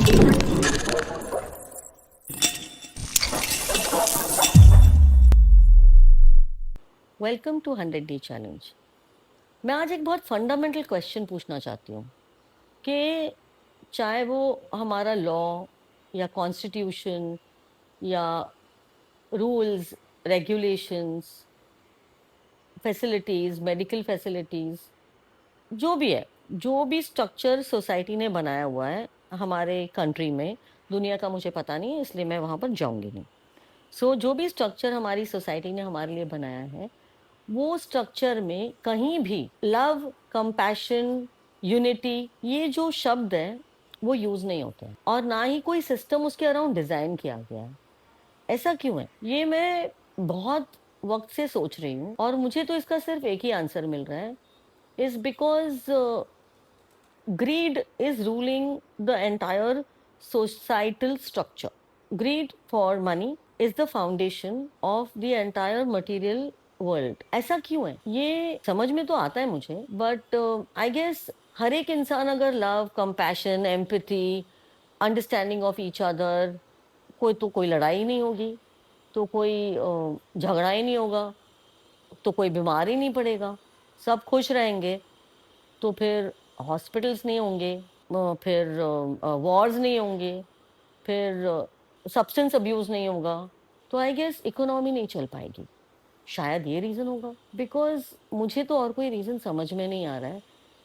Welcome to 100 day challenge. मैं आज एक बहुत फंडामेंटल क्वेश्चन पूछना चाहती हूँ कि चाहे वो हमारा लॉ या कॉन्स्टिट्यूशन या rules, regulations, facilities, medical facilities, जो भी है, जो भी स्ट्रक्चर सोसाइटी ने बनाया हुआ है हमारे कंट्री में, दुनिया का मुझे पता नहीं है इसलिए मैं वहाँ पर जाऊँगी नहीं। जो भी स्ट्रक्चर हमारी सोसाइटी ने हमारे लिए बनाया है, वो स्ट्रक्चर में कहीं भी लव, कंपैशन, यूनिटी, ये जो शब्द हैं वो यूज नहीं होते हैं और ना ही कोई सिस्टम उसके अराउंड डिजाइन किया गया है। ऐसा क्यों है, ये मैं बहुत वक्त से सोच रही हूँ और मुझे तो इसका सिर्फ एक ही आंसर मिल रहा है। Is because greed is ruling the entire societal structure. Greed for money is the foundation of the entire material world. ऐसा क्यों है ये समझ में तो आता है मुझे, बट आई गेस हर एक इंसान अगर love, compassion, empathy, understanding of each other, कोई लड़ाई नहीं होगी, तो कोई झगड़ा ही नहीं होगा, तो कोई बीमार ही नहीं पड़ेगा, सब खुश रहेंगे, तो फिर हॉस्पिटल्स नहीं होंगे, फिर वॉर्स नहीं होंगे, फिर सब्सटेंस अब्यूज नहीं होगा, तो आई गेस इकोनॉमी नहीं चल पाएगी। शायद ये रीजन होगा, बिकॉज मुझे तो और कोई रीजन समझ में नहीं आ रहा है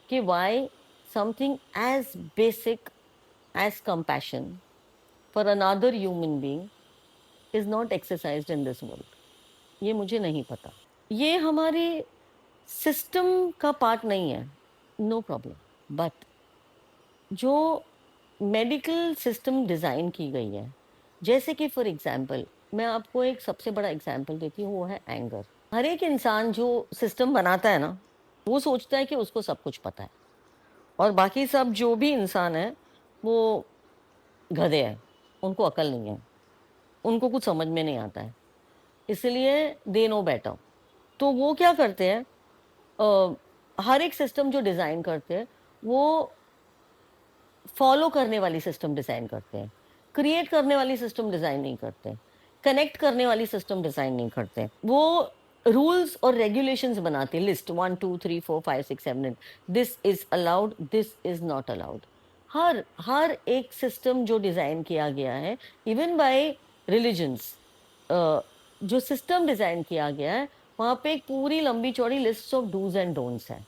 कि why something as basic as compassion for another human being is not exercised in this world. ये मुझे नहीं पता, ये हमारे सिस्टम का पार्ट नहीं है, नो प्रॉब्लम, बट जो मेडिकल सिस्टम डिज़ाइन की गई है, जैसे कि फॉर एग्जांपल मैं आपको एक सबसे बड़ा एग्जांपल देती हूँ, वो है एंगर। हर एक इंसान जो सिस्टम बनाता है ना, वो सोचता है कि उसको सब कुछ पता है और बाकी सब जो भी इंसान है वो गधे हैं, उनको अकल नहीं है, उनको कुछ समझ में नहीं आता है, इसलिए दे नो बेटर। तो वो क्या करते हैं, हर एक सिस्टम जो डिज़ाइन करते हैं वो फॉलो करने वाली सिस्टम डिज़ाइन करते हैं, क्रिएट करने वाली सिस्टम डिज़ाइन नहीं करते, कनेक्ट करने वाली सिस्टम डिज़ाइन नहीं करते। वो रूल्स और रेगुलेशंस बनाते हैं, list 1 2 3 4 5 6 7 8, this is allowed, this is not allowed. हर हर एक सिस्टम जो डिज़ाइन किया गया है, इवन बाय रिलीजन्स, जो सिस्टम डिज़ाइन किया गया है वहाँ पे एक पूरी लंबी चौड़ी list of dos and don'ts है,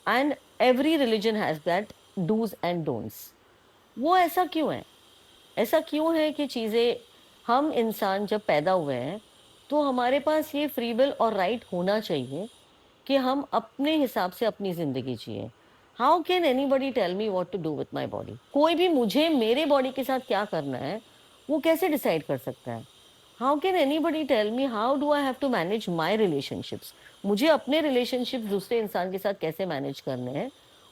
and every religion has that dos and don'ts. वो ऐसा क्यों है, ऐसा क्यों है कि चीज़ें, हम इंसान जब पैदा हुए हैं तो हमारे पास ये फ्री विल और राइट होना चाहिए कि हम अपने हिसाब से अपनी ज़िंदगी जिए। How can anybody tell me what to do with my body? कोई भी मुझे मेरे बॉडी के साथ क्या करना है वो कैसे डिसाइड कर सकता है? How can anybody tell me how do I have to manage my relationships? मुझे अपने रिलेशनशिप्स दूसरे इंसान के साथ कैसे मैनेज करने हैं,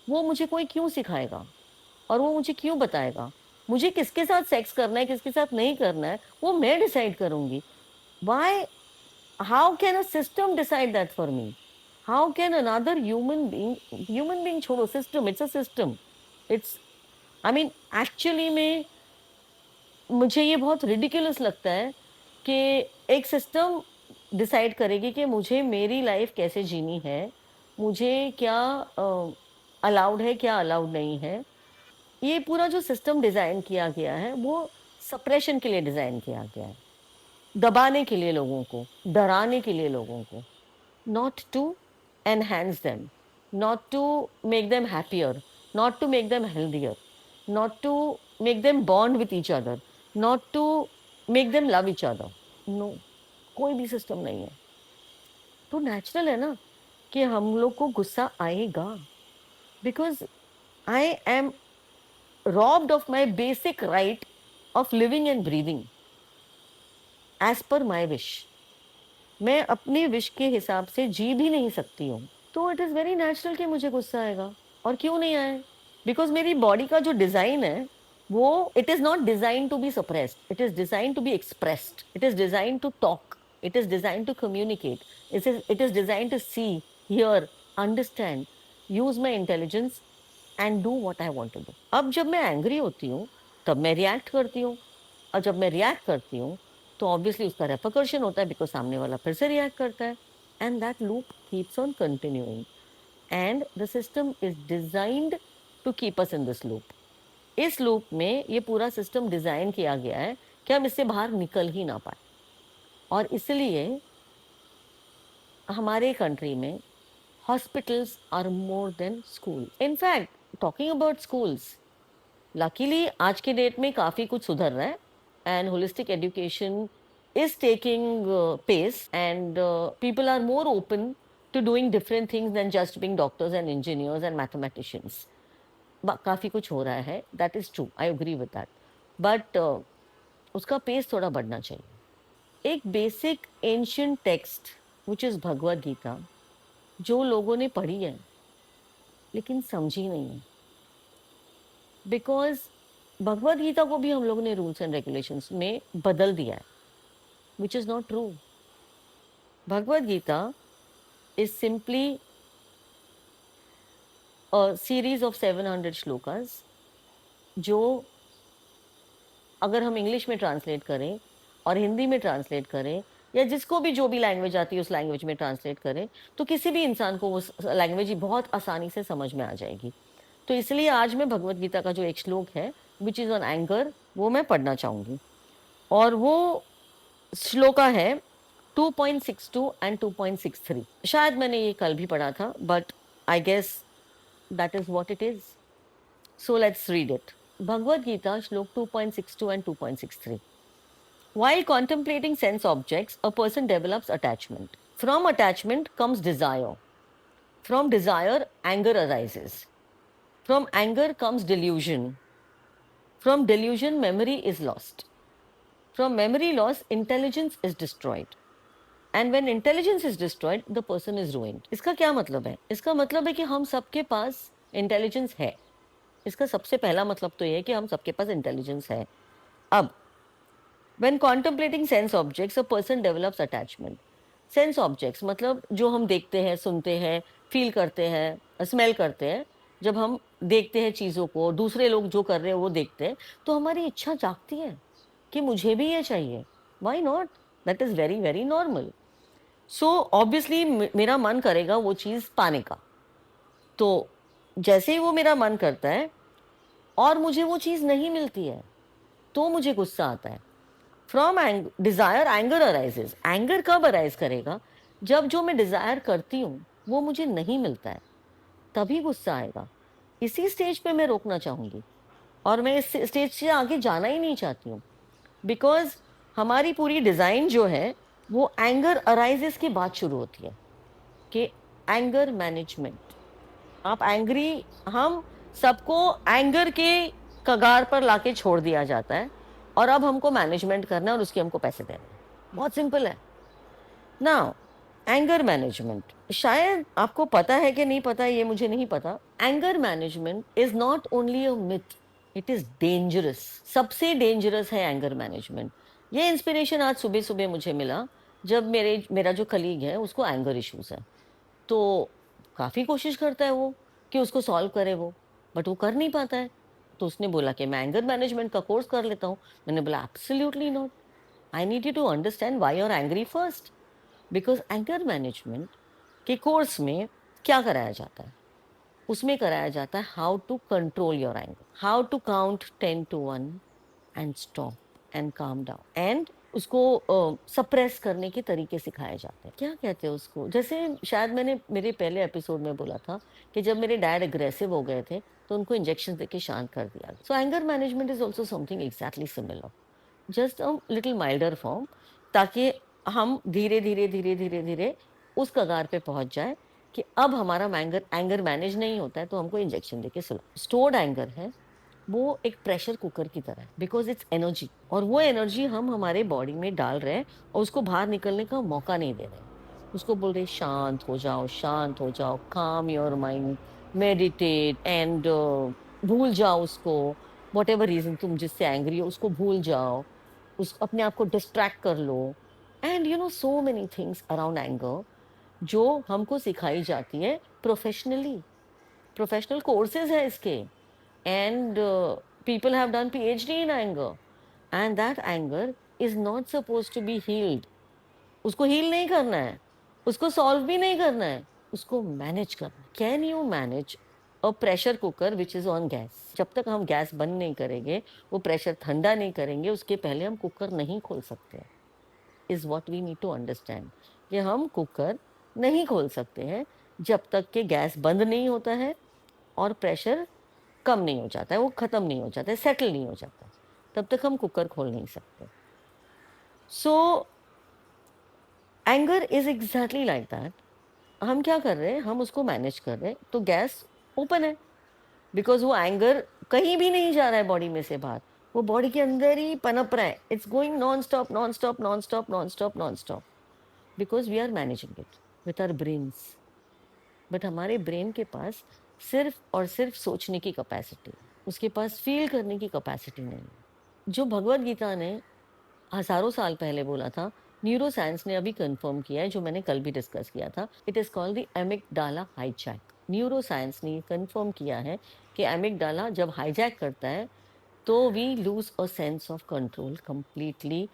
वो मुझे कोई क्यों सिखाएगा और वो मुझे क्यों बताएगा? मुझे किसके साथ सेक्स करना है, किसके साथ नहीं करना है, वो मैं डिसाइड करूँगी। Why, how can a system decide that for me? How can another human being छोड़ो, system, it's a system, it's, I mean actually में मुझे ये बहुत रिडिकुलस लगता है कि एक सिस्टम डिसाइड करेगी कि मुझे मेरी लाइफ कैसे जीनी है, मुझे क्या अलाउड है, क्या अलाउड नहीं है। ये पूरा जो सिस्टम डिज़ाइन किया गया है वो सप्रेशन के लिए डिज़ाइन किया गया है, दबाने के लिए लोगों को, डराने के लिए लोगों को, not to enhance them, not to make them happier, not to make them healthier, not to make them bond with each other, not to make them love each other. No, कोई भी सिस्टम नहीं है। तो natural है ना कि हम लोग को गुस्सा आएगा, because I am robbed of my basic right of living and breathing as per my wish। मैं अपने विश के हिसाब से जी भी नहीं सकती हूँ, तो इट इज़ वेरी नेचुरल कि मुझे गुस्सा आएगा। और क्यों नहीं आए? बिकॉज मेरी बॉडी का जो डिज़ाइन है वो, it is not design to be suppressed, it is design to be expressed, it is design to talk, it is design to communicate, it is design to see, hear, understand, use my intelligence and do what I want to do. अब जब मैं angry होती हूँ तब मैं react करती हूँ, और जब मैं रिएक्ट करती हूँ तो ऑब्वियसली उसका रेपरकशन होता है, बिकॉज सामने वाला फिर से रिएक्ट करता है, and that loop keeps on continuing, and the system is designed to keep us in this loop. इस लूप में ये पूरा सिस्टम डिजाइन किया गया है कि हम इससे बाहर निकल ही ना पाए, और इसलिए हमारे कंट्री में hospitals are more than school. In fact talking about schools, luckily आज के डेट में काफी कुछ सुधर रहा है, and holistic education is taking pace, and people are more open to doing different things than just being doctors and engineers and mathematicians. काफी कुछ हो रहा है, that is true, I agree with that, but उसका pace थोड़ा बढ़ना चाहिए। एक basic ancient text which is Bhagavad Gita, जो लोगों ने पढ़ी है लेकिन समझी नहीं है, बिकॉज भगवद गीता को भी हम लोगों ने रूल्स एंड रेगुलेशंस में बदल दिया है, which is not true. Bhagavad Gita is simply a series of 700 shlokas, जो अगर हम इंग्लिश में ट्रांसलेट करें और हिंदी में ट्रांसलेट करें, या जिसको भी जो भी लैंग्वेज आती है उस लैंग्वेज में ट्रांसलेट करें, तो किसी भी इंसान को उस लैंग्वेज ही बहुत आसानी से समझ में आ जाएगी। तो इसलिए आज मैं भगवद गीता का जो एक श्लोक है विच इज ऑन एंगर, वो मैं पढ़ना चाहूंगी, और वो श्लोका है 2.62 एंड 2.63। शायद मैंने ये कल भी पढ़ा था, but I guess that is what it is. So let's read it. Bhagavad Gita श्लोक 2.62 and 2.63। While contemplating sense objects, a person develops attachment. From attachment comes desire. From desire, anger arises. From anger comes delusion. From delusion, memory is lost. From memory loss, intelligence is destroyed. And when intelligence is destroyed, the person is ruined. इसका क्या मतलब है? इसका मतलब है कि हम सबके पास इंटेलिजेंस है। इसका सबसे पहला मतलब तो ये है कि हम सबके पास इंटेलिजेंस है। अब when contemplating sense objects, a person develops attachment. Sense objects मतलब जो हम देखते हैं, सुनते हैं, फील करते हैं, स्मेल करते हैं। जब हम देखते हैं चीज़ों को, दूसरे लोग जो कर रहे हैं वो देखते हैं, तो हमारी इच्छा जागती है कि मुझे भी ये चाहिए। Why not? That is very very normal. So obviously मेरा मन करेगा वो चीज़ पाने का। तो जैसे ही वो मेरा मन करता है और मुझे वो चीज़ नहीं मिलती है, तो मुझे गुस्सा आता है। From Dzire anger arises. Anger कब अराइज करेगा? जब जो मैं डिजायर करती हूँ वो मुझे नहीं मिलता है, तभी गुस्सा आएगा। इसी स्टेज पे मैं रोकना चाहूंगी, और मैं इस स्टेज से आगे जाना ही नहीं चाहती हूँ, बिकॉज हमारी पूरी डिजाइन जो है वो एंगर अराइजेस के बाद शुरू होती है, कि एंगर मैनेजमेंट। आप एंग्री, हम सबको एंगर के कगार पर लाके छोड़ दिया जाता है, और अब हमको मैनेजमेंट करना है और उसके हमको पैसे देने हैं। बहुत सिंपल है। नाउ एंगर मैनेजमेंट, शायद आपको पता है कि नहीं पता, ये मुझे नहीं पता। Anger management is not only a myth, it is dangerous. सबसे डेंजरस है एंगर मैनेजमेंट। ये इंस्पिरेशन आज सुबह सुबह मुझे मिला, जब मेरा जो कलीग है उसको एंगर इश्यूज है। तो काफ़ी कोशिश करता है वो कि उसको सॉल्व करे वो, बट वो कर नहीं पाता है। तो उसने बोला कि मैं एंगर मैनेजमेंट का कोर्स कर लेता हूँ। मैंने बोला absolutely not, I need you to understand why you are angry first, because anger management के कोर्स में क्या कराया जाता है? उसमें कराया जाता है how to control your anger, how to count 10 to 1 and stop and calm down, and उसको सप्रेस करने के तरीके सिखाए जाते हैं। क्या कहते हैं उसको, जैसे शायद मैंने मेरे पहले एपिसोड में बोला था कि जब मेरे डैड अग्रेसिव हो गए थे तो उनको इंजेक्शन देके शांत कर दिया। सो anger management is also something exactly similar, just a little milder form, ताकि हम धीरे धीरे धीरे धीरे धीरे उस कगार पे पहुंच जाए कि अब हमारा एंगर एंगर मैनेज नहीं होता है, तो हमको इंजेक्शन देके सुला। स्टोर्ड एंगर है वो एक प्रेशर कुकर की तरह है, बिकॉज इट्स एनर्जी, और वो एनर्जी हम हमारे बॉडी में डाल रहे हैं और उसको बाहर निकलने का मौका नहीं दे रहे। उसको बोल रहे शांत हो जाओ, शांत हो जाओ, काम योर माइंड, मेडिटेट एंड भूल जाओ उसको। वॉट एवर रीजन तुम जिससे एंग्री हो उसको भूल जाओ, उस अपने आप को डिस्ट्रैक्ट कर लो, and you know so many things around anger जो हमको सिखाई जाती है प्रोफेशनली। प्रोफेशनल कोर्सेज है इसके, and People have done PhD in anger, and that anger is not supposed to be healed. उसको हील नहीं करना है, उसको सॉल्व भी नहीं करना है, उसको मैनेज करना है। Can you manage a pressure cooker which is on gas? जब तक हम गैस बंद नहीं करेंगे, वो प्रेशर ठंडा नहीं करेंगे, उसके पहले हम कुकर नहीं खोल सकते। Is what we need to understand कि हम कुकर नहीं खोल सकते हैं जब तक कि गैस बंद नहीं होता है और प्रेशर कम नहीं हो जाता है, वो खत्म नहीं हो जाता है, सेटल नहीं हो जाता, तब तक हम कुकर खोल नहीं सकते। सो anger is exactly like that. हम क्या कर रहे हैं, हम उसको मैनेज कर रहे हैं, तो गैस ओपन है, बिकॉज वो एंगर कहीं भी नहीं जा रहा है बॉडी में से बाहर, वो बॉडी के अंदर ही पनप रहा है। It's going non stop non stop non stop non stop non stop, because we are managing it with our brains. But हमारे ब्रेन के पास सिर्फ और सिर्फ सोचने की कैपेसिटी, उसके पास फील करने की कैपेसिटी नहीं है। जो भगवत गीता ने हजारों साल पहले बोला था, न्यूरो साइंस ने अभी कंफर्म किया है, जो मैंने कल भी डिस्कस किया था। It is called the amygdala hijack. Neuroscience ने कंफर्म किया है कि एमिगडाला जब हाईजैक करता है तो we lose a sense of control completely.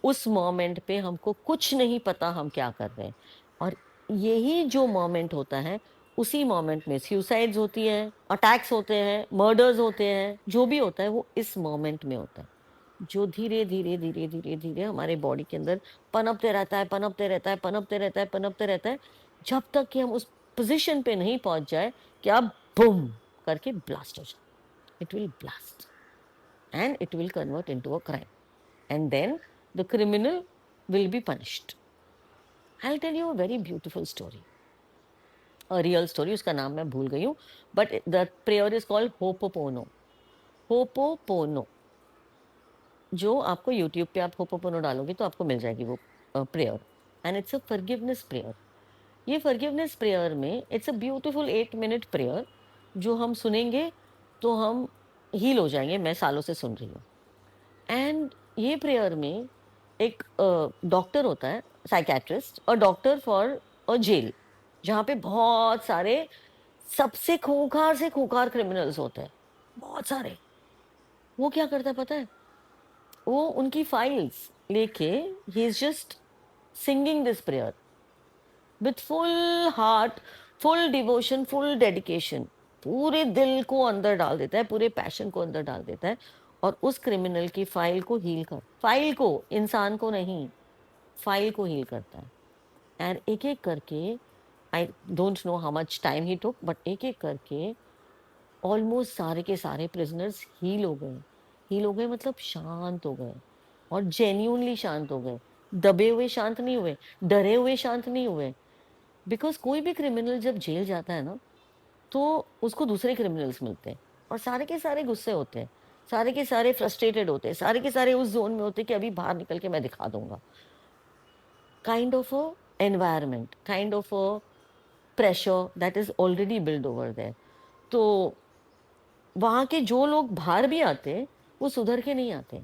उस मोमेंट पे हमको कुछ नहीं पता हम क्या कर रहे हैं, और यही जो मोमेंट होता है, उसी मोमेंट में सुसाइड्स होती है, अटैक्स होते हैं, मर्डर्स होते हैं, जो भी होता है वो इस मोमेंट में होता है, जो धीरे धीरे धीरे धीरे धीरे हमारे बॉडी के अंदर पनपते रहता है, पनपते रहता है, पनपते रहता है, पनपते रहता है, जब तक कि हम उस पोजीशन पे नहीं पहुंच जाए कि आप बूम करके ब्लास्ट हो जाए। It will blast and it will convert into a crime, and then the criminal will be punished. I'll tell you a very beautiful story, a real story. उसका नाम मैं भूल गई हूँ, but the prayer is called Hopopono. Hopopono, जो आपको YouTube पे आप Hopopono डालोगे तो आपको मिल जाएगी वो prayer, and it's a forgiveness prayer. ये फॉरगिवनेस प्रेयर में it's a beautiful 8 minute prayer, जो हम सुनेंगे तो हम हील हो जाएंगे। मैं सालों से सुन रही हूँ। एंड ये प्रेयर में एक डॉक्टर होता है, साइकेट्रिस्ट, और डॉक्टर फॉर अ जेल, जहाँ पे बहुत सारे सबसे खूंखार से खूंखार क्रिमिनल्स होते हैं, बहुत सारे। वो क्या करता है पता है? वो उनकी फाइल्स लेके he is just singing this prayer with full heart, full devotion, full dedication, पूरे दिल को अंदर डाल देता है, पूरे पैशन को अंदर डाल देता है, और उस क्रिमिनल की फाइल को हील कर, फाइल को, इंसान को नहीं, फाइल को हील करता है। एंड एक एक करके, I don't know how much time he took, but एक एक करके ऑलमोस्ट सारे के सारे प्रिजनर्स हील हो गए। हील हो गए मतलब शांत हो गए, और जेन्यूनली शांत हो गए। दबे हुए शांत नहीं हुए, डरे हुए शांत नहीं हुए। बिकॉज कोई भी क्रिमिनल जब जेल जाता है ना, तो उसको दूसरे क्रिमिनल्स मिलते हैं, और सारे के सारे गुस्से होते हैं, सारे के सारे फ्रस्ट्रेटेड होते हैं, सारे के सारे उस जोन में होते हैं कि अभी बाहर निकल के मैं दिखा दूंगा। Kind of a environment, kind of a pressure that is already build over there. तो वहाँ के जो लोग बाहर भी आते हैं, वो सुधर के नहीं आते,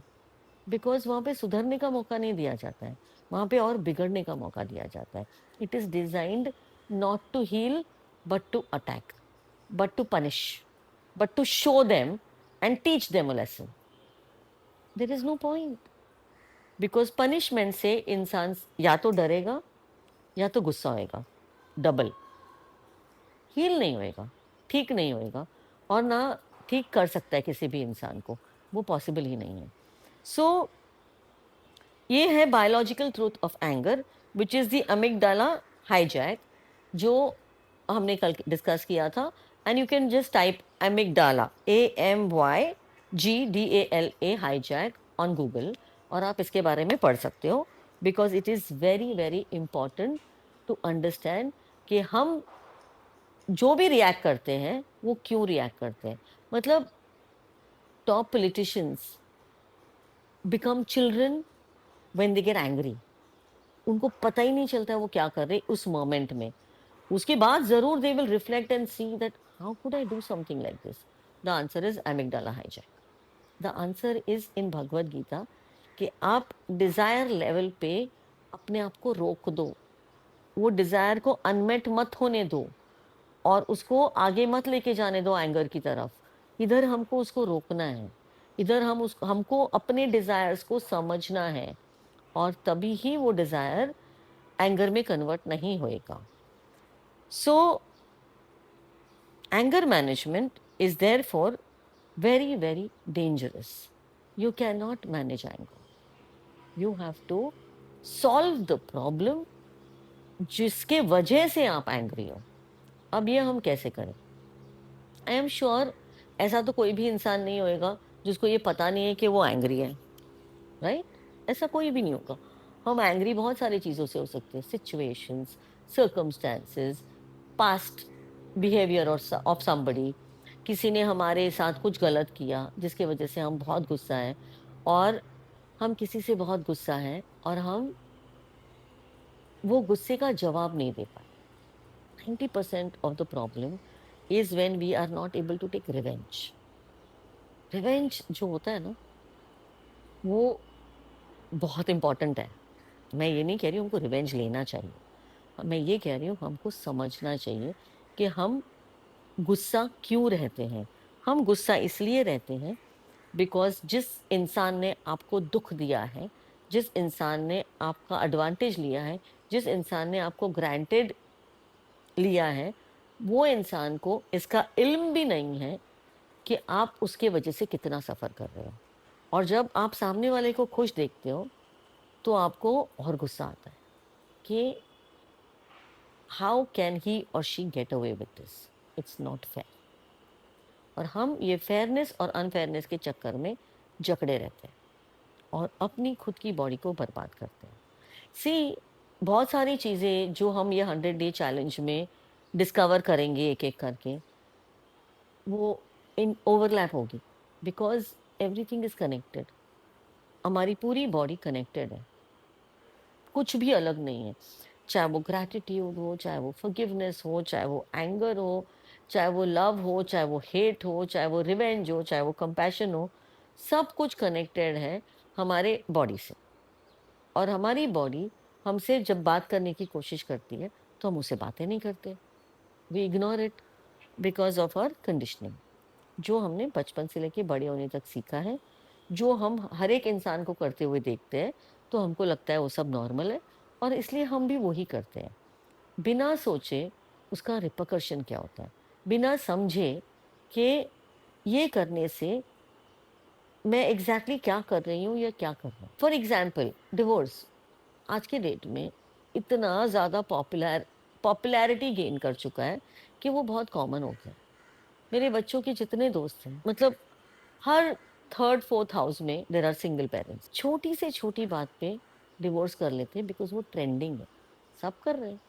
बिकॉज वहाँ पे सुधरने का मौका नहीं दिया जाता है, वहाँ पे और बिगड़ने का मौका दिया जाता है। It is designed not to heal, but to attack, but to punish, but to show them and teach them a lesson. There is no point, because punishment से इंसान या तो डरेगा या तो गुस्सा होएगा, डबल। हील नहीं होएगा, ठीक नहीं होएगा, और ना ठीक कर सकता है किसी भी इंसान को, वो पॉसिबल ही नहीं है। सो ये है biological truth of anger, which is the amygdala hijack, जो हमने कल डिस्कस किया था। And you can just type amygdala, AMYGDALA hijack on Google, और आप इसके बारे में पढ़ सकते हो, because it is very very important to understand कि हम जो भी रिएक्ट करते हैं वो क्यों रिएक्ट करते हैं। मतलब top politicians become children when they get angry, उनको पता ही नहीं चलता है वो क्या कर रहे उस मोमेंट में। उसके बाद जरूर they will reflect and see that how could I do something like this. The answer is amygdala hijack. The answer is in Bhagavad Gita कि आप डिजायर लेवल पे अपने आप को रोक दो, वो डिजायर को अनमेट मत होने दो, और उसको आगे मत लेके जाने दो एंगर की तरफ। इधर हमको उसको रोकना है। इधर हमको अपने डिजायर्स को समझना है, और तभी ही वो डिजायर एंगर में कन्वर्ट नहीं होएगा। So anger management is there for very, very dangerous. You cannot manage anger. You have to solve the problem जिसके वजह से आप एंग्री हो। अब ये हम कैसे करें? आई एम श्योर ऐसा तो कोई भी इंसान नहीं होएगा जिसको ये पता नहीं है कि वो एंग्री है, राइट? ऐसा कोई भी नहीं होगा। हम एंग्री बहुत सारी चीज़ों से हो सकते हैं, situations, circumstances, past behaviour of somebody. किसी ने हमारे साथ कुछ गलत किया जिसकी वजह से हम बहुत गुस्सा है, और हम किसी से बहुत गुस्सा है और हम वो गुस्से का जवाब नहीं दे पाए। 90% of the problem is when we are not able to take revenge. Revenge जो होता है ना, वो बहुत इंपॉर्टेंट है। मैं ये नहीं कह रही हूँ हमको रिवेंज लेना चाहिए, मैं ये कह रही हूँ हमको समझना चाहिए कि हम गुस्सा क्यों रहते हैं। हम गुस्सा इसलिए रहते हैं बिकॉज जिस इंसान ने आपको दुख दिया है, जिस इंसान ने आपका एडवांटेज लिया है, जिस इंसान ने आपको ग्रांटेड लिया है, वो इंसान को इसका इल्म भी नहीं है कि आप उसके वजह से कितना सफ़र कर रहे हो। और जब आप सामने वाले को खुश देखते हो तो आपको और गुस्सा आता है कि हाउ कैन ही और she get away with this, it's not fair. और हम ये फेयरनेस और अनफेयरनेस के चक्कर में जकड़े रहते हैं और अपनी खुद की बॉडी को बर्बाद करते हैं। सी, बहुत सारी चीज़ें जो हम ये 100 डे चैलेंज में डिस्कवर करेंगे एक एक करके, वो इन ओवरलैप होगी, बिकॉज एवरीथिंग इज कनेक्टेड। हमारी पूरी बॉडी कनेक्टेड है, कुछ भी अलग नहीं है। चाहे वो ग्रैटिट्यूड हो, चाहे वो फॉरगिवनेस हो, चाहे वो एंगर हो, चाहे वो लव हो, चाहे वो हेट हो, चाहे वो रिवेंज हो, चाहे वो कंपैशन हो, सब कुछ कनेक्टेड है हमारे बॉडी से। और हमारी बॉडी हमसे जब बात करने की कोशिश करती है तो हम उससे बातें नहीं करते, we ignore it because of our conditioning, जो हमने बचपन से लेके बड़े होने तक सीखा है, जो हम हर एक इंसान को करते हुए देखते हैं, तो हमको लगता है वो सब नॉर्मल है, और इसलिए हम भी वही करते हैं बिना सोचे उसका रिपकर्शन क्या होता है, बिना समझे कि ये करने से मैं एग्जैक्टली क्या कर रही हूँ या क्या कर रहा हूँ। फॉर एग्जाम्पल, डिवोर्स आज के डेट में इतना ज़्यादा पॉपुलैरिटी गेन कर चुका है कि वो बहुत कॉमन हो गया है। मेरे बच्चों के जितने दोस्त हैं, मतलब हर थर्ड फोर्थ हाउस में देर आर सिंगल पेरेंट्स। छोटी से छोटी बात पे डिवोर्स कर लेते हैं बिकॉज वो ट्रेंडिंग है, सब कर रहे हैं,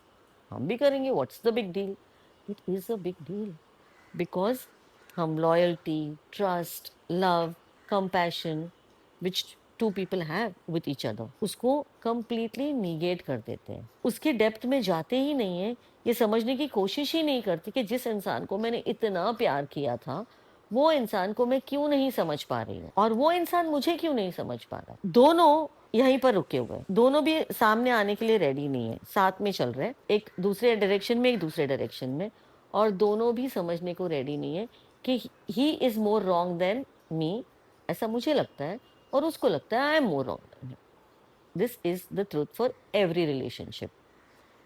हम भी करेंगे, what's the big deal? It is a big deal because हम loyalty, trust, love, compassion which two people have with each other, उसको कंप्लीटली निगेट कर देते हैं, उसके डेप्थ में जाते ही नहीं है, ये समझने की कोशिश ही नहीं करती कि जिस इंसान को मैंने इतना प्यार किया था, वो इंसान को मैं क्यों नहीं समझ पा रही हूँ और वो इंसान मुझे क्यों नहीं समझ पा रहा। दोनों यहीं पर रुके हुए हैं, दोनों भी सामने आने के लिए रेडी नहीं है, साथ में चल रहे हैं, एक दूसरे डायरेक्शन में, एक दूसरे डायरेक्शन में, और दोनों भी समझने को रेडी नहीं है कि he is more wrong than me, ऐसा मुझे लगता है, और उसको लगता है I am more wrong than him. This is the truth for every relationship,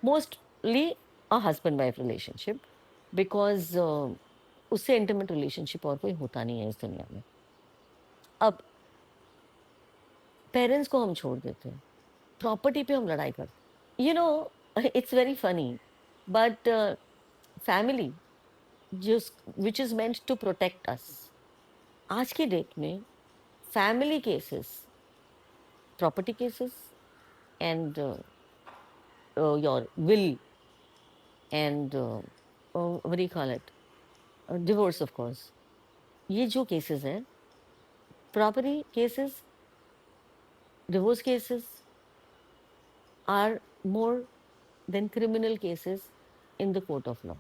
mostly a husband wife relationship, because उससे इंटीमेट रिलेशनशिप और कोई होता नहीं है इस दुनिया में। अब पेरेंट्स को हम छोड़ देते हैं, प्रॉपर्टी पे हम लड़ाई करते हैं, you know, it's very funny, but family जिस which is meant to protect us, आज की डेट में family cases, property cases, and your will, and what do you call it, divorce of course, ये जो केसेस हैं, property cases, divorce cases are more than criminal cases in the court of law.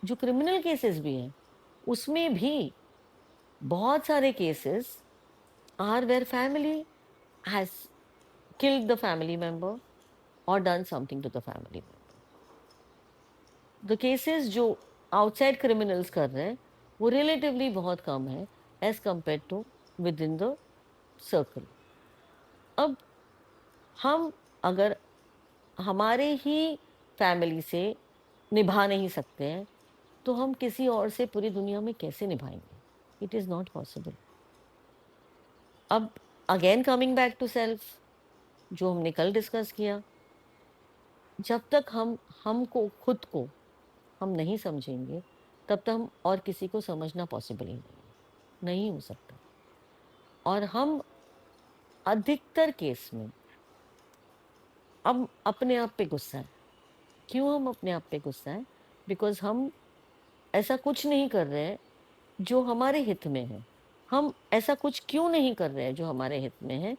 जो criminal cases भी हैं उसमें भी बहुत सारे cases are where family has killed the family member और done something to the family member. The cases जो outside criminals कर रहे हैं वो रिलेटिवली बहुत कम है as compare to within the circle. अब हम अगर हमारे ही फैमिली से निभा नहीं सकते हैं, तो हम किसी और से पूरी दुनिया में कैसे निभाएंगे? It is not possible. अब again coming back to self, जो हमने कल डिस्कस किया, जब तक हम हमको खुद को हम नहीं समझेंगे, तब तक हम और किसी को समझना पॉसिबल ही नहीं है, नहीं हो सकता। और हम अधिकतर केस में हम अपने आप पे गुस्सा है। क्यों हम अपने आप पे गुस्सा है? बिकॉज हम ऐसा कुछ नहीं कर रहे हैं जो हमारे हित में है। हम ऐसा कुछ क्यों नहीं कर रहे हैं जो हमारे हित में है?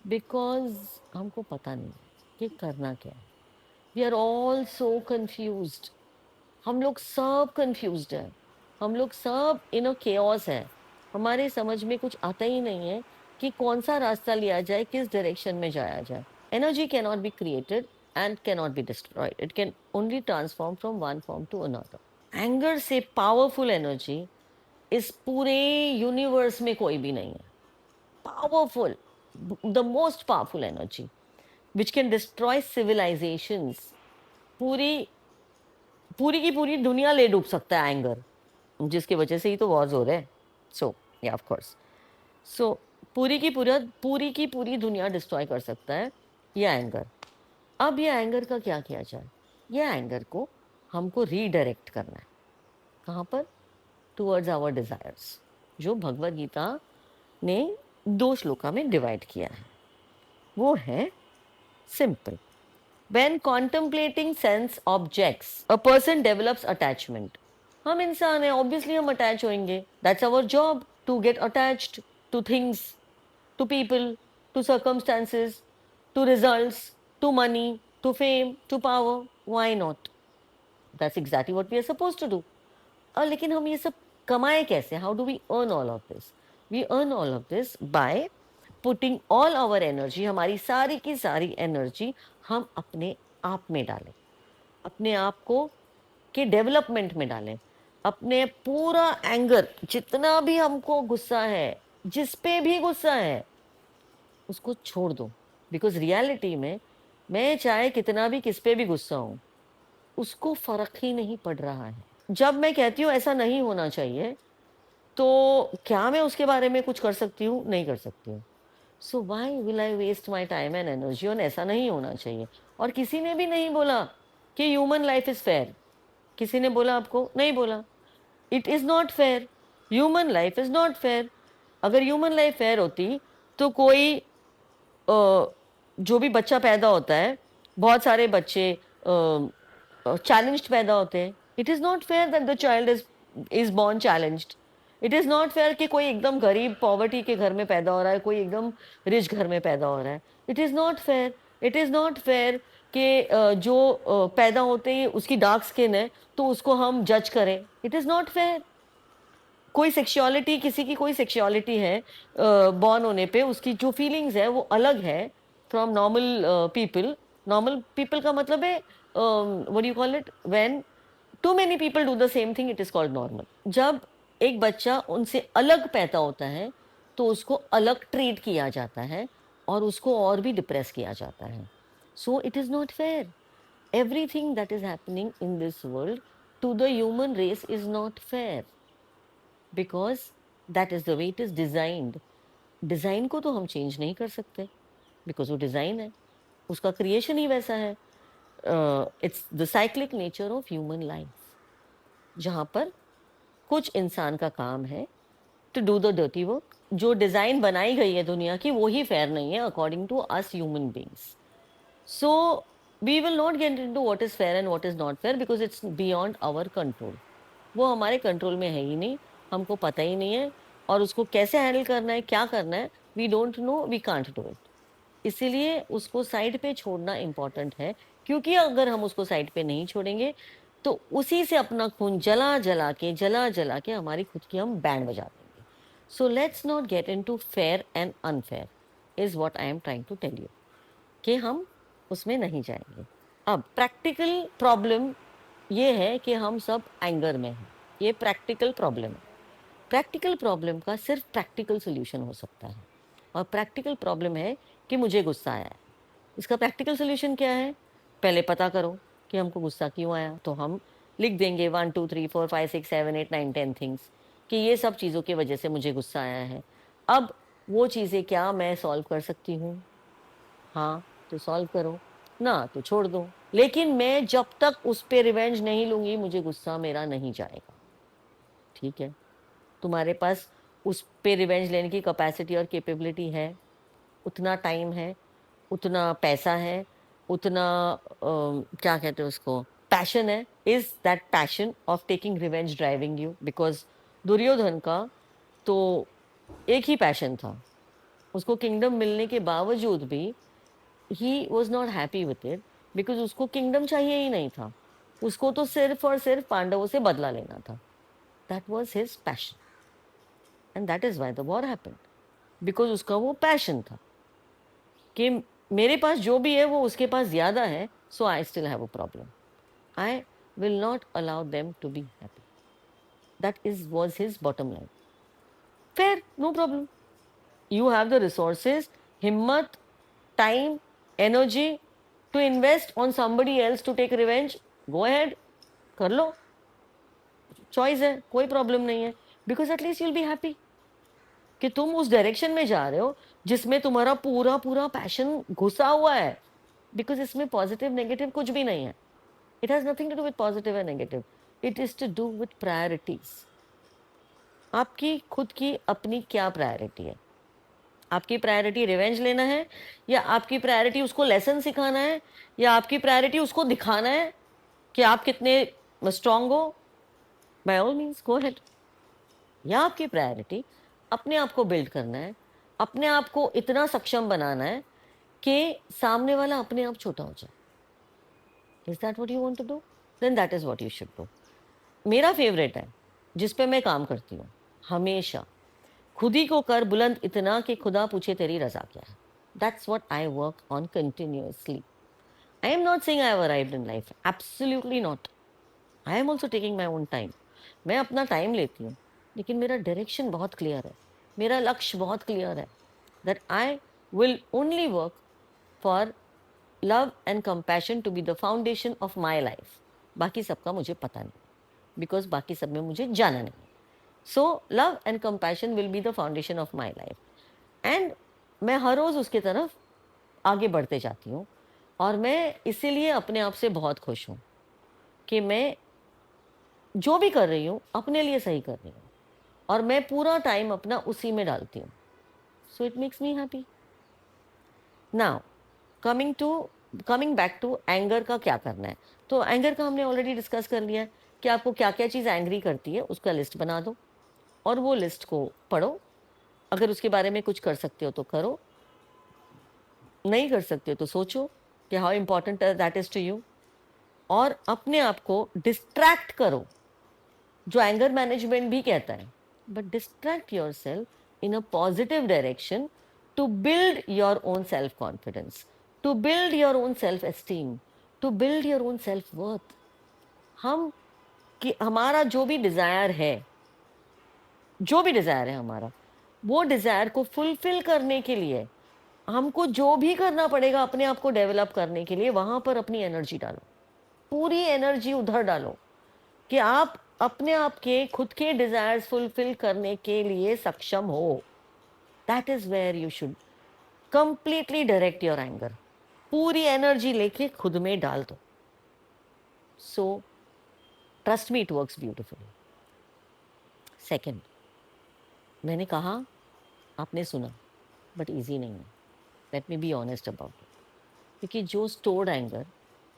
बिकॉज हमको पता नहीं है कि करना क्या है। We are all so confused. हम लोग सब कंफ्यूज्ड है। हम लोग सब इन अ केओस है। हमारे समझ में कुछ आता ही नहीं है कि कौन सा रास्ता लिया जाए, किस डायरेक्शन में जाया जाए। Energy can not be created and can not be destroyed, it can only transform from one form to another. Anger से पावरफुल एनर्जी इस पूरे यूनिवर्स में कोई भी नहीं है। Powerful, the most powerful energy which can destroy civilizations. पूरी पूरी की पूरी दुनिया ले डूब सकता है एंगर, जिसकी वजह से ही तो वॉर्स हो रहे हैं। सो या ऑफ कोर्स, सो पूरी की पूरी दुनिया डिस्ट्रॉय कर सकता है ये एंगर। अब ये एंगर का क्या किया जाए? ये एंगर को हमको रीडायरेक्ट करना है। कहाँ पर? टुवर्ड्स आवर डिजायर्स, जो भगवत गीता ने 2 श्लोका में डिवाइड किया है। वो है simple. When contemplating sense objects, a person develops attachment. हम इंसान हैं, ऑब्वियसली हम अटैच होंगे। That's our job, to get attached to things, to people, to circumstances, to results, to money, to fame, to power. Why not? That's exactly what we are suppose to do. और लेकिन हम ये सब कमाए कैसे? How do we earn all of this? We earn all of this by putting all our energy, हमारी सारी की सारी एनर्जी हम अपने आप में डालें, अपने आप को के डेवलपमेंट में डालें। अपने पूरा एंगर, जितना भी हमको गुस्सा है, जिस पे भी गुस्सा है, उसको छोड़ दो। बिकॉज रियलिटी में मैं चाहे कितना भी किस पे भी गुस्सा हूं, उसको फर्क ही नहीं पड़ रहा है। जब मैं कहती हूँ ऐसा नहीं होना चाहिए, तो क्या मैं उसके बारे में कुछ कर सकती हूँ? नहीं कर सकती हूँ। So why will I waste my time and energy on ऐसा नहीं होना चाहिए। और किसी ने भी नहीं बोला कि ह्यूमन लाइफ इज फेयर। किसी ने बोला आपको? नहीं बोला। It is not fair. Human life is not fair. अगर ह्यूमन लाइफ फेयर होती तो कोई जो भी बच्चा पैदा होता है, बहुत सारे बच्चे चैलेंज्ड पैदा होते हैं। It is not fair that the child is born challenged. It is not fair कि कोई एकदम गरीब पॉवर्टी के घर में पैदा हो रहा है, कोई एकदम रिच घर में पैदा हो रहा है। It is not fair. It is not fair कि जो पैदा होते ही उसकी डार्क स्किन है तो उसको हम जज करें। It is not fair. कोई सेक्सुअलिटी, किसी की कोई सेक्सुअलिटी है, बॉर्न होने पे उसकी जो फीलिंग्स है वो अलग है from normal people. Normal people का मतलब है what you call it, when too many people do the same thing, it is called normal. जब एक बच्चा उनसे अलग पैदा होता है तो उसको अलग ट्रीट किया जाता है और उसको और भी डिप्रेस किया जाता है। So it is not fair. Everything that is happening in this world to the human race is not fair, because that is the way it is designed. Design को तो हम चेंज नहीं कर सकते, बिकॉज वो डिजाइन है, उसका creation ही वैसा है। It's the cyclic nature of human life, जहाँ पर कुछ इंसान का काम है to do the dirty work. जो डिजाइन बनाई गई है दुनिया की, वो ही फेयर नहीं है according to us human beings. So we will not get into what is fair and what is not fair, because it's beyond our control. वो हमारे कंट्रोल में है ही नहीं, हमको पता ही नहीं है। और उसको कैसे हैंडल करना है, क्या करना है, we don't know, we can't do it. इसीलिए उसको साइड पे छोड़ना इम्पोर्टेंट है, क्योंकि अगर हम उसको साइड पे नहीं छोड़ेंगे तो उसी से अपना खून जला जला के हमारी खुद की हम बैंड बजा देंगे। So let's not get into fair and unfair, is what I am trying to tell you, कि हम उसमें नहीं जाएंगे। अब प्रैक्टिकल प्रॉब्लम ये है कि हम सब एंगर में हैं। ये प्रैक्टिकल प्रॉब्लम है। प्रैक्टिकल प्रॉब्लम का सिर्फ प्रैक्टिकल सोल्यूशन हो सकता है, और प्रैक्टिकल प्रॉब्लम है कि मुझे गुस्सा आया है। इसका प्रैक्टिकल सोल्यूशन क्या है? पहले पता करो कि हमको गुस्सा क्यों आया। तो हम लिख देंगे 1 2 3 4 5 6 7 8 9 10 थिंग्स कि ये सब चीज़ों की वजह से मुझे गुस्सा आया है। अब वो चीज़ें क्या मैं सॉल्व कर सकती हूँ? हाँ, तो सॉल्व करो, ना तो छोड़ दो। लेकिन मैं जब तक उस पे रिवेंज नहीं लूँगी, मुझे गुस्सा मेरा नहीं जाएगा, ठीक है? तुम्हारे पास उस पे रिवेंज लेने की कैपेसिटी और कैपेबिलिटी है, उतना टाइम है, उतना पैसा है, उतना क्या कहते हैं उसको, पैशन है। Is that passion of taking revenge driving you? Because Duryodhana का तो एक ही पैशन था। उसको किंगडम मिलने के बावजूद भी he was not happy with it, because उसको किंगडम चाहिए ही नहीं था। उसको तो सिर्फ़ और सिर्फ़ पांडवों से बदला लेना था। That was his passion, and that is why the war happened, because उसका वो पैशन था कि मेरे पास जो भी है वो उसके पास ज़्यादा है, so I still have a problem. I will not allow them to be happy. That is was his bottom line. Fair, no problem. You have the resources, himmat, time, energy to invest on somebody else to take revenge, go ahead, कर लो। Choice है, कोई problem नहीं है, because at least you'll be happy कि तुम उस direction में जा रहे हो जिसमें तुम्हारा पूरा पूरा पैशन घुसा हुआ है। बिकॉज इसमें पॉजिटिव नेगेटिव कुछ भी नहीं है। It has nothing to do with positive and negative, it is to do with priorities. आपकी खुद की अपनी क्या प्रायोरिटी है? आपकी प्रायोरिटी रिवेंज लेना है, या आपकी प्रायोरिटी उसको लेसन सिखाना है, या आपकी प्रायोरिटी उसको दिखाना है कि आप कितने स्ट्रांग हो? By all means go ahead. या आपकी प्रायोरिटी अपने आप को बिल्ड करना है, अपने आप को इतना सक्षम बनाना है कि सामने वाला अपने आप छोटा हो जाए। Is that what you want to do? Then that is what you should do. मेरा फेवरेट है जिस पे मैं काम करती हूँ हमेशा, खुद ही को कर बुलंद इतना कि खुदा पूछे तेरी रजा क्या है। That's what I work on continuously. I am not saying I have arrived in life, absolutely not. I am also taking my own time. मैं अपना टाइम लेती हूँ, लेकिन मेरा डायरेक्शन बहुत क्लियर है, मेरा लक्ष्य बहुत क्लियर है, that I will only work for love and compassion to be the foundation of my life. बाकी सबका मुझे पता नहीं, बिकॉज बाकी सब में मुझे जाना नहीं। So love and compassion will be the foundation of my life, and मैं हर रोज़ उसकी तरफ आगे बढ़ते जाती हूँ। और मैं इसीलिए अपने आप से बहुत खुश हूँ कि मैं जो भी कर रही हूँ अपने लिए सही कर रही हूँ, और मैं पूरा टाइम अपना उसी में डालती हूँ। So it makes me happy. Now coming to coming back to anger का क्या करना है। तो एंगर का हमने ऑलरेडी डिस्कस कर लिया है कि आपको क्या क्या चीज़ एंग्री करती है, उसका लिस्ट बना दो और वो लिस्ट को पढ़ो। अगर उसके बारे में कुछ कर सकते हो तो करो, नहीं कर सकते हो तो सोचो कि how important that is to you, और अपने आप को डिस्ट्रैक्ट करो, जो एंगर मैनेजमेंट भी कहता है। But distract yourself in a positive direction to build your own self confidence, to build your own self esteem, to build your own self worth. हम कि हमारा जो भी डिजायर है, जो भी डिजायर है हमारा, वो डिजायर को फुलफिल करने के लिए हमको जो भी करना पड़ेगा अपने आप को डेवलप करने के लिए, वहां पर अपनी एनर्जी डालो, पूरी एनर्जी उधर डालो कि आप अपने आप के खुद के डिजायर्स फुलफिल करने के लिए सक्षम हो। That is where you should completely direct your anger. पूरी एनर्जी लेके खुद में डाल दो। So trust me, it works beautifully. Second, मैंने कहा, आपने सुना, बट इजी नहीं है। Let me be honest about it. क्योंकि जो स्टोर्ड एंगर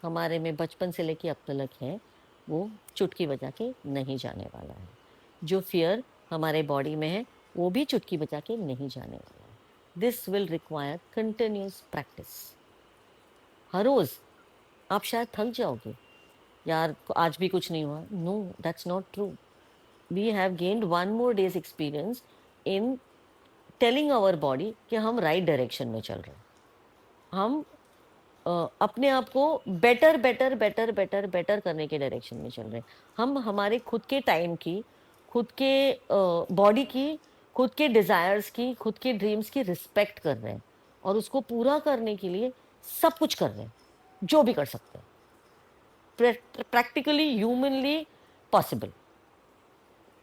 हमारे में बचपन से लेके अब तक है, वो चुटकी बजा के नहीं जाने वाला है। जो फियर हमारे बॉडी में है, वो भी चुटकी बजा के नहीं जाने वाला है। This will require continuous practice. हर रोज आप शायद थक जाओगे, यार आज भी कुछ नहीं हुआ। No, that's not true. We have gained one more days experience in telling our body कि हम राइट डायरेक्शन में चल रहे हैं। हम अपने आप को better better better better better करने के डायरेक्शन में चल रहे हैं। हम हमारे खुद के टाइम की, खुद के बॉडी की, खुद के डिजायर्स की, खुद के ड्रीम्स की रिस्पेक्ट कर रहे हैं और उसको पूरा करने के लिए सब कुछ कर रहे हैं, जो भी कर सकते हैं, प्रैक्टिकली ह्यूमनली पॉसिबल,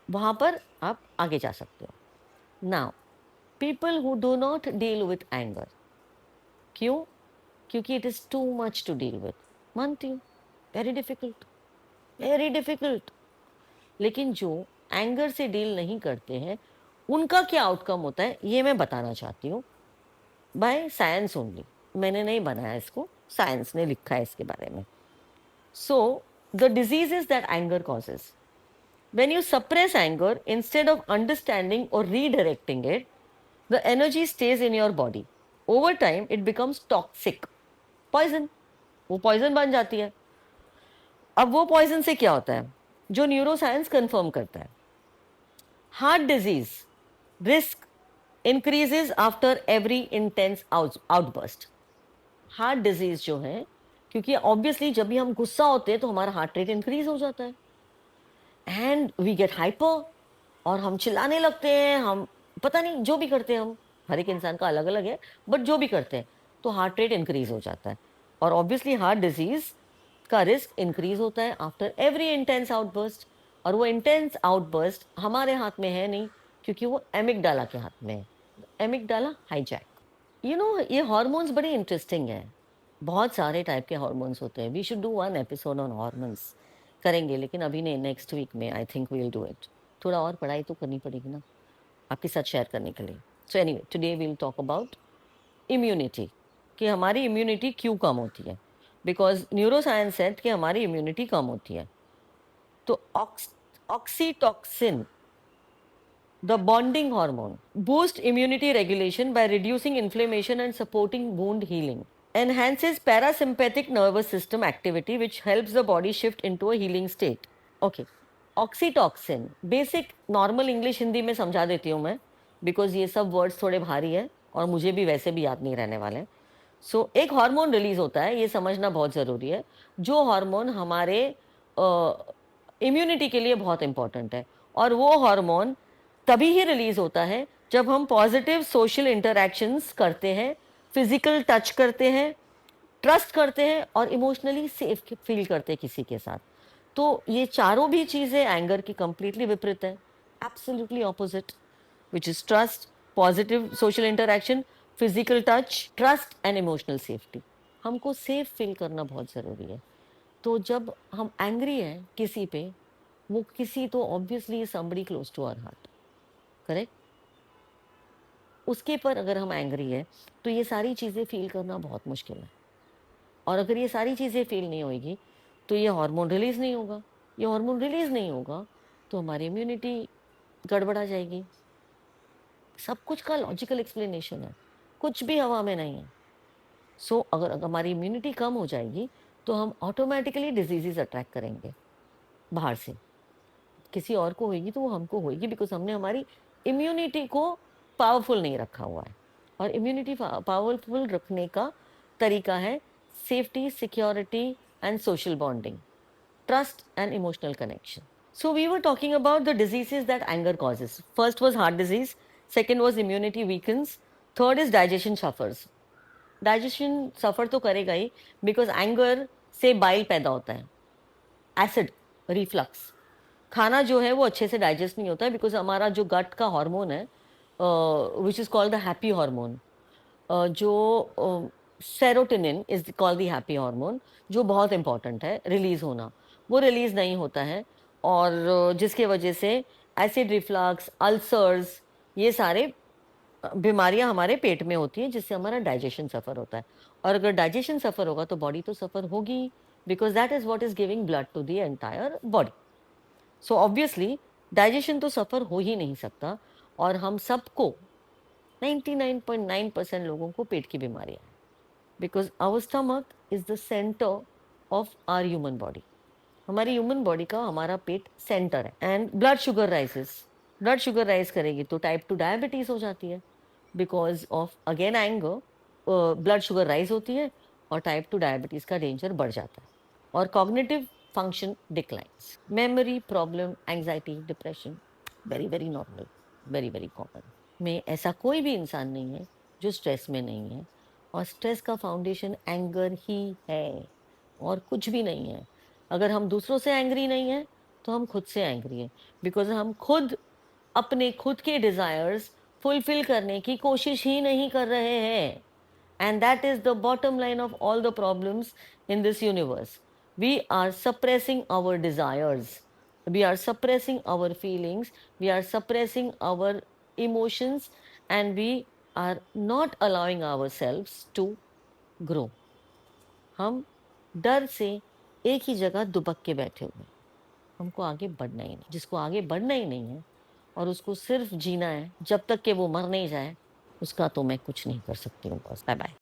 वहां पर आप आगे जा सकते हो। Now people who do not deal with anger, क्यों? क्योंकि it is too much to deal with, मानती हूँ, वेरी डिफिकल्ट, वेरी डिफिकल्ट। लेकिन जो एंगर से डील नहीं करते हैं, उनका क्या आउटकम होता है ये मैं बताना चाहती हूँ, बाय साइंस ओनली। मैंने नहीं बनाया इसको, साइंस ने लिखा है इसके बारे में। So the diseases that anger causes, when you suppress anger instead of understanding or redirecting it, the energy stays in your body. Over time it becomes toxic, poison, वो पॉइजन बन जाती है। अब वो पॉइजन से क्या होता है, जो न्यूरोसाइंस कंफर्म करता है, heart disease risk increases after every intense outburst. Heart disease जो है, क्योंकि ऑब्वियसली जब भी हम गुस्सा होते हैं तो हमारा हार्ट रेट इंक्रीज हो जाता है एंड वी गेट हाइपर, और हम चिल्लाने लगते हैं, हम पता नहीं जो भी करते हैं, हम हर एक इंसान का अलग अलग है, बट जो भी करते हैं तो हार्ट रेट इंक्रीज हो जाता है और ऑब्वियसली हार्ट डिजीज का रिस्क इंक्रीज होता है आफ्टर एवरी इंटेंस आउटबर्स्ट। और वो इंटेंस आउटबर्स्ट हमारे हाथ में है नहीं, क्योंकि वो एमिगडाला के हाथ में है, एमिगडाला हाईजैक। ये हॉर्मोन्स बड़े इंटरेस्टिंग है, बहुत सारे टाइप के हॉर्मोन्स होते हैं। We should do one episode on hormones, करेंगे, लेकिन अभी नहीं, नेक्स्ट वीक में I think we will do it. थोड़ा और पढ़ाई तो करनी पड़ेगी ना आपके साथ शेयर करने के लिए। So anyway, today we will talk about immunity, कि हमारी इम्यूनिटी क्यों कम होती है, बिकॉज न्यूरोसाइंस है कि हमारी इम्यूनिटी कम होती है। तो oxytocin, the bonding hormone, boosts immunity regulation by reducing inflammation and supporting wound healing, enhances parasympathetic nervous system activity which helps the body shift into a healing state. Okay, oxytocin, basic normal English Hindi में समझा देती हूँ मैं, because ये सब words थोड़े भारी है और मुझे भी वैसे भी याद नहीं रहने वाले। सो एक हार्मोन रिलीज होता है, ये समझना बहुत ज़रूरी है, जो हार्मोन हमारे इम्यूनिटी के लिए बहुत इंपॉर्टेंट है। और वो हार्मोन तभी ही रिलीज होता है जब हम पॉजिटिव सोशल इंटरैक्शंस करते हैं, फिजिकल टच करते हैं, ट्रस्ट करते हैं और इमोशनली सेफ फील करते हैं किसी के साथ। तो ये चारों भी चीज़ें एंगर की कंप्लीटली विपरीत है, absolutely opposite, which is trust, positive social interaction, physical touch, trust and emotional safety. हमको सेफ फील करना बहुत ज़रूरी है। तो जब हम एंग्री हैं किसी पे, वो किसी तो obviously somebody close to our heart, correct, उसके पर अगर हम एंग्री है तो ये सारी चीज़ें फील करना बहुत मुश्किल है। और अगर ये सारी चीज़ें फील नहीं होगी तो ये हार्मोन रिलीज नहीं होगा, ये हार्मोन रिलीज नहीं होगा तो हमारी इम्यूनिटी गड़बड़ा जाएगी। सब कुछ का लॉजिकल एक्सप्लेनेशन है, कुछ भी हवा में नहीं है। सो अगर हमारी इम्यूनिटी कम हो जाएगी तो हम ऑटोमेटिकली डिजीजेज अट्रैक्ट करेंगे बाहर से, किसी और को होगी तो वो हमको होगी, बिकॉज हमने हमारी इम्यूनिटी को पावरफुल नहीं रखा हुआ है। और इम्यूनिटी पावरफुल रखने का तरीका है safety, security and social bonding, trust and emotional connection. So we were talking about the diseases that anger causes. First was heart disease, second was immunity weakens, third is digestion suffers. Digestion suffer तो करेगा ही, because anger से bile पैदा होता है, acid reflux, खाना जो है वो अच्छे से डाइजेस्ट नहीं होता है, बिकॉज हमारा जो गट का हार्मोन है which is called the happy hormone, जो serotonin is called the happy hormone, जो बहुत इंपॉर्टेंट है रिलीज होना, वो रिलीज नहीं होता है। और जिसके वजह से एसिड रिफ्लक्स, अल्सर्स, ये सारे बीमारियां हमारे पेट में होती हैं, जिससे हमारा डाइजेशन सफ़र होता है। और अगर डाइजेशन सफ़र होगा तो बॉडी तो सफ़र होगी, because that is what is giving blood to the entire body. So obviously digestion तो सफ़र हो ही नहीं सकता, और हम सबको 99.9% लोगों को पेट की बीमारियां हैं, because our stomach is the centre of our human body. हमारी ह्यूमन बॉडी का हमारा पेट सेंटर है। And blood sugar rises, blood sugar rise करेगी तो टाइप 2 डायबिटीज हो जाती है, because of again anger, blood sugar rise होती है और टाइप 2 डायबिटीज का डेंजर बढ़ जाता है। और cognitive function declines, memory problem, anxiety, depression, very very normal, very very common. में ऐसा कोई भी इंसान नहीं है जो स्ट्रेस में नहीं है, और स्ट्रेस का फाउंडेशन एंगर ही है, और कुछ भी नहीं है। अगर हम दूसरों से एंग्री नहीं है तो हम खुद से एंग्री है, बिकॉज हम खुद अपने खुद के डिजायर्स फुलफिल करने की कोशिश ही नहीं कर रहे हैं। And that is the bottom line of all the problems in this universe. We are suppressing our desires. We are suppressing our feelings. We are suppressing our emotions. And we are not allowing ourselves to grow. हम डर से एक ही जगह दुबक के बैठे हुए हैं। हमको आगे बढ़ना ही नहीं। जिसको आगे बढ़ना ही नहीं है और उसको सिर्फ जीना है जब तक कि वो मर नहीं जाए, उसका तो मैं कुछ नहीं कर सकती हूँ। बस बाय बाय।